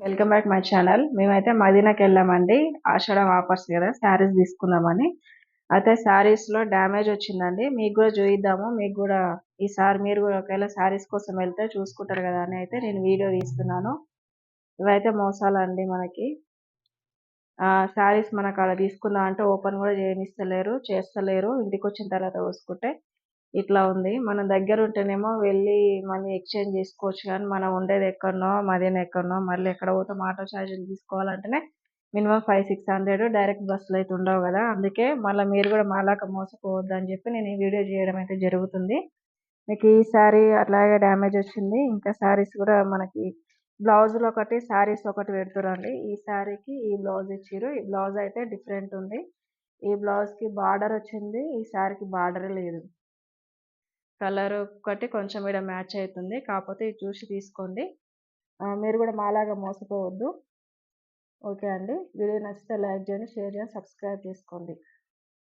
Welcome back my channel. మేమైతే మదీనాకి వెళ్ళామండి. ఆషాఢం offers కదా, శారీస్ తీసుకుందామని. అయితే శారీస్లో డ్యామేజ్ వచ్చిందండి. మీకు కూడా చూయిద్దాము. మీకు కూడా ఈసారి మీరు కూడా ఒకవేళ శారీస్ కోసం వెళ్తే చూసుకుంటారు కదా అని అయితే నేను వీడియో తీస్తున్నాను. ఇవైతే మోసాలండి మనకి. శారీస్ మనకు అలా తీసుకుందాం అంటే ఓపెన్ కూడా చేయనిస్తలేరు, చేస్తలేరు. ఇంటికి వచ్చిన తర్వాత చూసుకుంటే ఇట్లా ఉంది. మన దగ్గర ఉంటేనేమో వెళ్ళి మనీ ఎక్స్చేంజ్ చేసుకోవచ్చు. కానీ మనం ఉండేది ఎక్కడనో, మదీనా ఎక్కడనో, మళ్ళీ ఎక్కడ పోతాం, ఆటో ఛార్జీలు తీసుకోవాలంటేనే మినిమం 500-600 డైరెక్ట్ బస్సులు అయితే ఉండవు కదా. అందుకే మళ్ళీ మీరు కూడా మాలాగా మోసపోవద్దని చెప్పి నేను ఈ వీడియో చేయడం అయితే జరుగుతుంది. మీకు ఈ శారీ అట్లాగే డ్యామేజ్ వచ్చింది. ఇంకా శారీస్ కూడా మనకి బ్లౌజులు ఒకటి, శారీస్ ఒకటి పెడుతురండి. ఈ శారీకి ఈ బ్లౌజ్ ఇచ్చిర్రు. ఈ బ్లౌజ్ అయితే డిఫరెంట్ ఉంది. ఈ బ్లౌజ్కి బార్డర్ వచ్చింది, ఈ శారీకి బార్డర్ లేదు. కలర్ ఒకటి కొంచెం ఈడ మ్యాచ్ అవుతుంది. కాకపోతే ఇది చూసి తీసుకోండి. మీరు కూడా మాలాగా మోసపోవద్దు. ఓకే అండి. వీడియో నచ్చితే లైక్ చేయండి, షేర్ చేయండి, సబ్స్క్రైబ్ చేసుకోండి.